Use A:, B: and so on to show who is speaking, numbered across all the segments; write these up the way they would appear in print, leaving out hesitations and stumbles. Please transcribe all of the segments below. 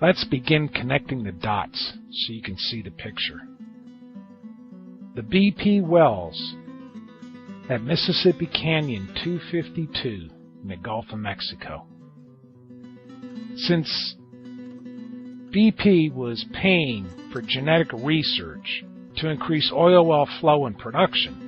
A: Let's begin connecting the dots so you can see the picture. The BP wells at Mississippi Canyon 252 in the Gulf of Mexico. Since BP was paying for genetic research to increase oil well flow and production,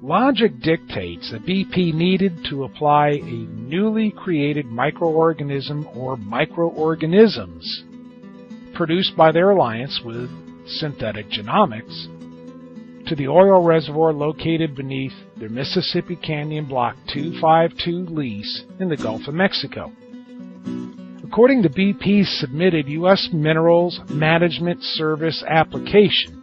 A: logic dictates that BP needed to apply a newly created microorganism or microorganisms produced by their alliance with Synthetic Genomics to the oil reservoir located beneath their Mississippi Canyon Block 252 lease in the Gulf of Mexico. According to BP's submitted U.S. Minerals Management Service application,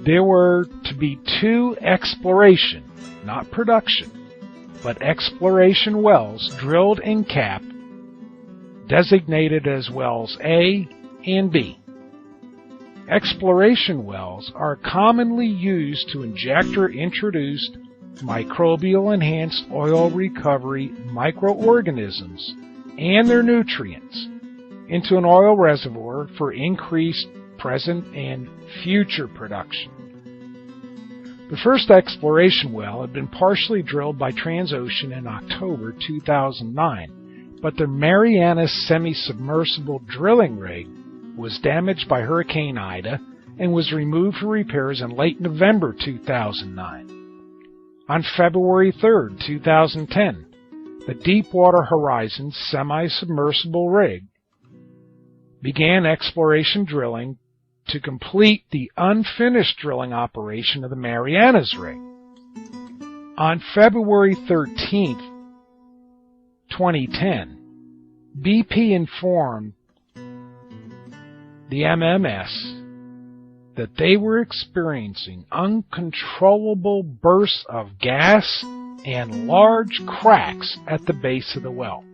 A: there were to be 2 exploration, not production, but exploration wells drilled and capped, designated as wells A and B. Exploration wells are commonly used to inject or introduce microbial-enhanced oil recovery microorganisms and their nutrients into an oil reservoir for increased present and future production. The first exploration well had been partially drilled by Transocean in October 2009, but the Marianas semi-submersible drilling rig was damaged by Hurricane Ida and was removed for repairs in late November 2009. On February 3, 2010, the Deepwater Horizon semi-submersible rig began exploration drilling to complete the unfinished drilling operation of the Marianas rig. On February 13, 2010, BP informed the MMS that they were experiencing uncontrollable bursts of gas and large cracks at the base of the well.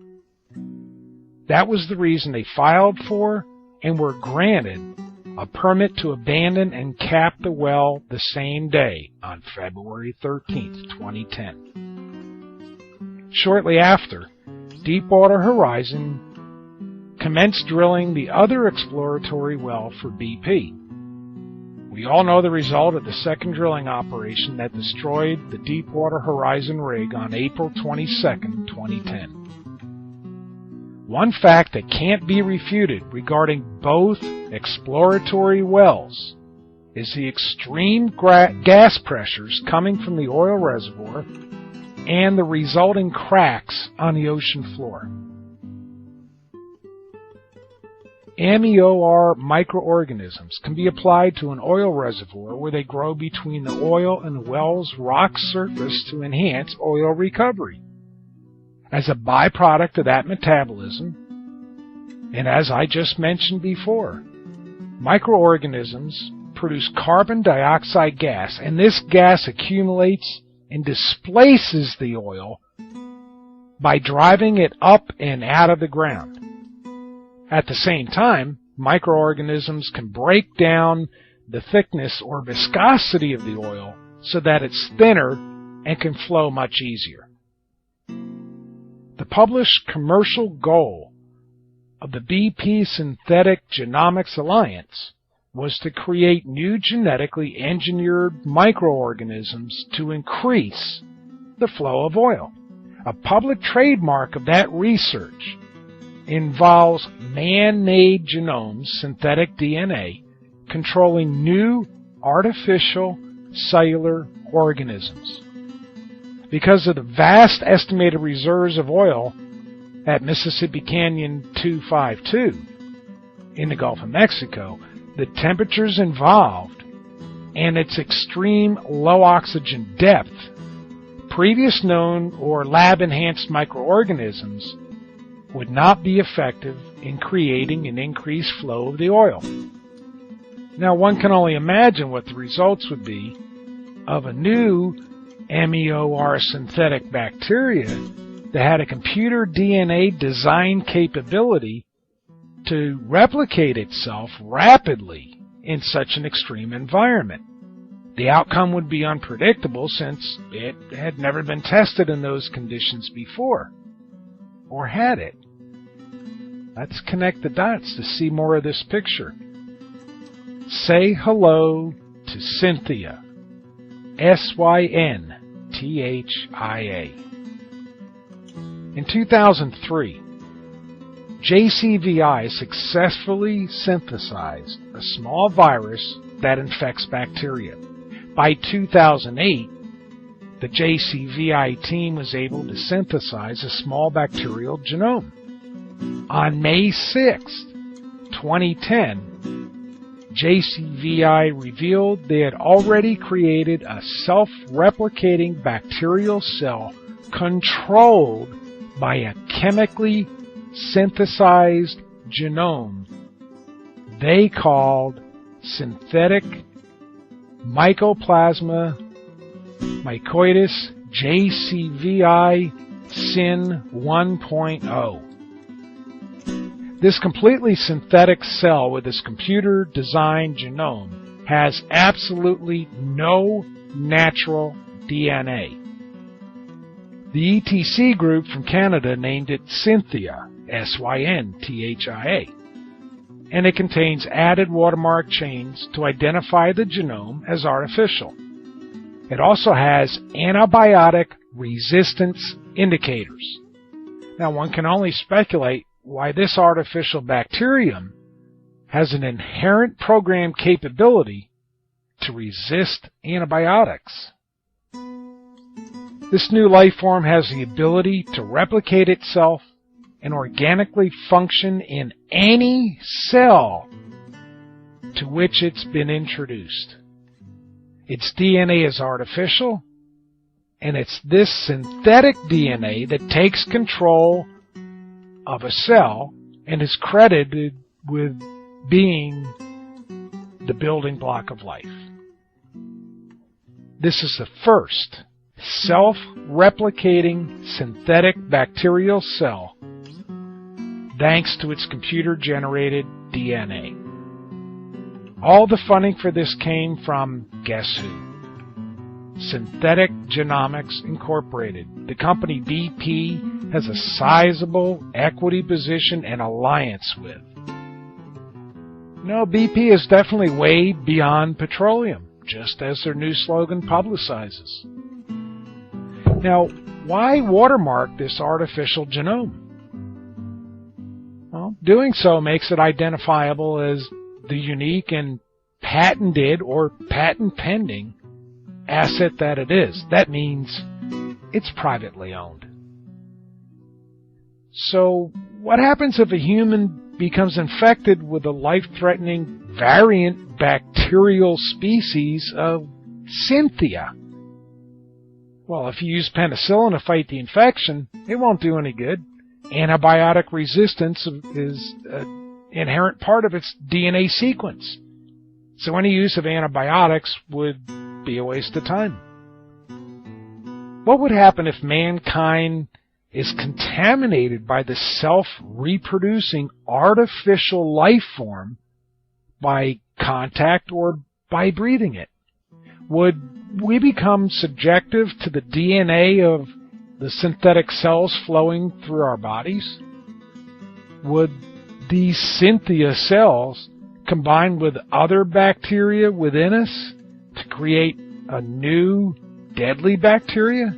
A: That was the reason they filed for and were granted a permit to abandon and cap the well the same day on February 13, 2010. Shortly after, Deepwater Horizon commenced drilling the other exploratory well for BP. We all know the result of the second drilling operation that destroyed the Deepwater Horizon rig on April 22, 2010. One fact that can't be refuted regarding both exploratory wells is the extreme gas pressures coming from the oil reservoir and the resulting cracks on the ocean floor. MEOR microorganisms can be applied to an oil reservoir where they grow between the oil and the well's rock surface to enhance oil recovery. As a byproduct of that metabolism, and as I just mentioned before, microorganisms produce carbon dioxide gas, and this gas accumulates and displaces the oil by driving it up and out of the ground. At the same time, microorganisms can break down the thickness or viscosity of the oil so that it's thinner and can flow much easier. The published commercial goal of the BP Synthetic Genomics Alliance was to create new genetically engineered microorganisms to increase the flow of oil. A public trademark of that research involves man-made genomes, synthetic DNA, controlling new artificial cellular organisms. Because of the vast estimated reserves of oil at Mississippi Canyon 252 in the Gulf of Mexico, the temperatures involved, and its extreme low oxygen depth, previous known or lab-enhanced microorganisms would not be effective in creating an increased flow of the oil. Now, one can only imagine what the results would be of a new MEOR synthetic bacteria that had a computer DNA design capability to replicate itself rapidly in such an extreme environment. The outcome would be unpredictable since it had never been tested in those conditions before. Or had it? Let's connect the dots to see more of this picture. Say hello to Cynthia. SYNTHIA. In 2003, JCVI successfully synthesized a small virus that infects bacteria. By 2008, the JCVI team was able to synthesize a small bacterial genome. On May 6, 2010, JCVI revealed they had already created a self-replicating bacterial cell controlled by a chemically synthesized genome they called synthetic mycoplasma mycoides JCVI SYN 1.0. This completely synthetic cell with its computer-designed genome has absolutely no natural DNA. The ETC group from Canada named it SYNTHIA, SYNTHIA, and it contains added watermark chains to identify the genome as artificial. It also has antibiotic resistance indicators. Now, one can only speculate why this artificial bacterium has an inherent program capability to resist antibiotics. This new life form has the ability to replicate itself and organically function in any cell to which it's been introduced. Its DNA is artificial, and it's this synthetic DNA that takes control of a cell and is credited with being the building block of life. This is the first self-replicating synthetic bacterial cell thanks to its computer-generated DNA. All the funding for this came from, guess who? Synthetic Genomics Incorporated. The company BP has a sizable equity position and alliance with. No, BP is definitely way beyond petroleum, just as their new slogan publicizes. Now, why watermark this artificial genome? Well, doing so makes it identifiable as the unique and patented or patent pending asset that it is. That means it's privately owned. So what happens if a human becomes infected with a life-threatening variant bacterial species of Synthia? Well, if you use penicillin to fight the infection, it won't do any good. Antibiotic resistance is an inherent part of its DNA sequence. So any use of antibiotics would be a waste of time. What would happen if mankind is contaminated by the self-reproducing artificial life form by contact or by breathing it? Would we become subjective to the DNA of the synthetic cells flowing through our bodies? Would these Synthia cells combine with other bacteria within us to create a new deadly bacteria?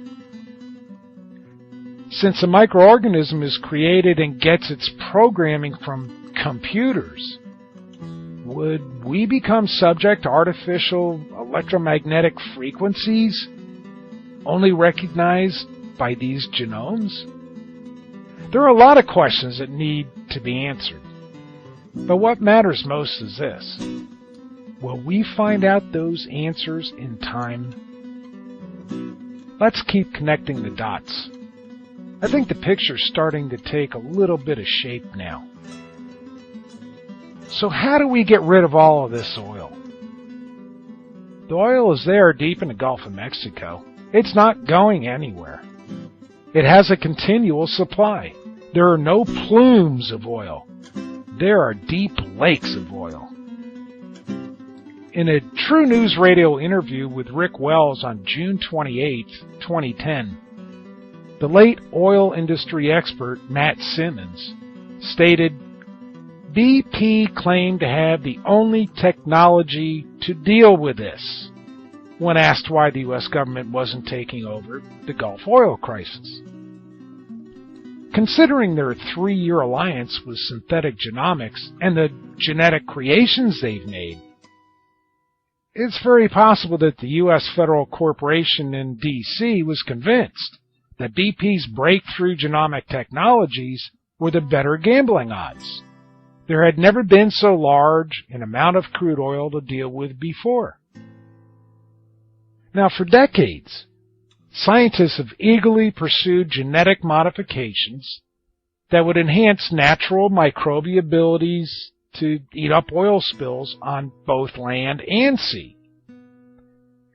A: Since a microorganism is created and gets its programming from computers, would we become subject to artificial electromagnetic frequencies only recognized by these genomes? There are a lot of questions that need to be answered. But what matters most is this. Will we find out those answers in time? Let's keep connecting the dots. I think the picture's starting to take a little bit of shape now. So how do we get rid of all of this oil? The oil is there deep in the Gulf of Mexico. It's not going anywhere. It has a continual supply. There are no plumes of oil. There are deep lakes of oil. In a True News Radio interview with Rick Wells on June 28, 2010, the late oil industry expert Matt Simmons stated, BP claimed to have the only technology to deal with this when asked why the U.S. government wasn't taking over the Gulf oil crisis. Considering their 3-year alliance with synthetic genomics and the genetic creations they've made, it's very possible that the U.S. federal corporation in D.C. was convinced that BP's breakthrough genomic technologies were the better gambling odds. There had never been so large an amount of crude oil to deal with before. Now, for decades, scientists have eagerly pursued genetic modifications that would enhance natural microbial abilities to eat up oil spills on both land and sea.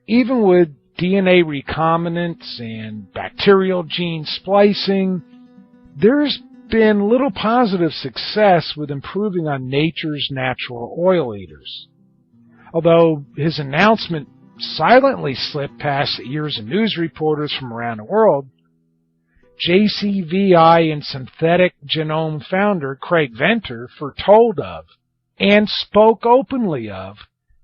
A: Even with DNA recombinance and bacterial gene splicing, there's been little positive success with improving on nature's natural oil eaters. Although his announcement silently slipped past the ears of news reporters from around the world, JCVI and synthetic genome founder Craig Venter foretold of and spoke openly of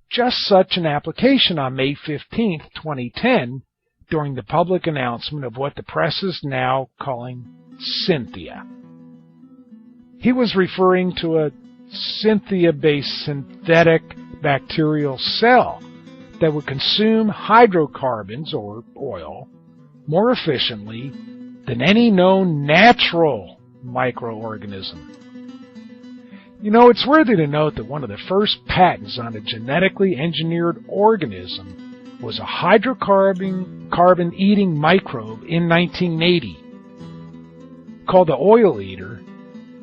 A: just such an application on May 15, 2010, during the public announcement of what the press is now calling SYNTHIA. He was referring to a SYNTHIA-based synthetic bacterial cell that would consume hydrocarbons, or oil, more efficiently than any known natural microorganism. You know, it's worthy to note that one of the first patents on a genetically engineered organism was a hydrocarbon-eating microbe in 1980. Called the oil eater,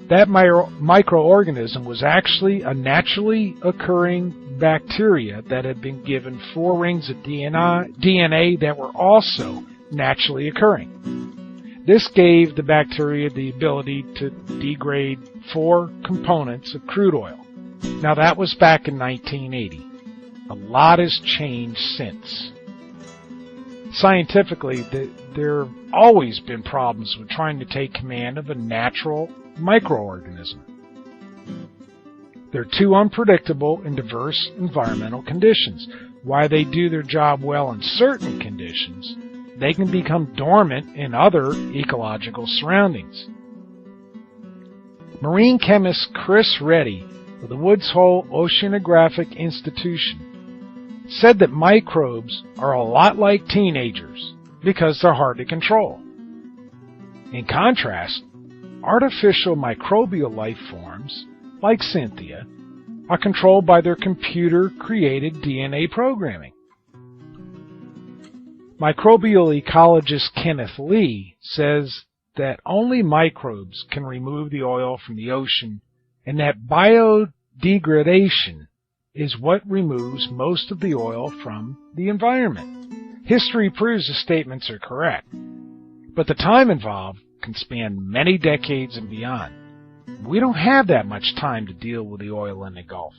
A: that microorganism was actually a naturally occurring bacteria that had been given 4 rings of DNA that were also naturally occurring. This gave the bacteria the ability to degrade 4 components of crude oil. Now that was back in 1980. A lot has changed since. Scientifically, there have always been problems with trying to take command of a natural microorganism. They're too unpredictable in diverse environmental conditions. While they do their job well in certain conditions, they can become dormant in other ecological surroundings. Marine chemist Chris Reddy of the Woods Hole Oceanographic Institution said that microbes are a lot like teenagers because they're hard to control. In contrast, artificial microbial life forms, like Synthia, are controlled by their computer-created DNA programming. Microbial ecologist Kenneth Lee says that only microbes can remove the oil from the ocean, and that biodegradation is what removes most of the oil from the environment. History proves the statements are correct, but the time involved can span many decades and beyond. We don't have that much time to deal with the oil in the Gulf.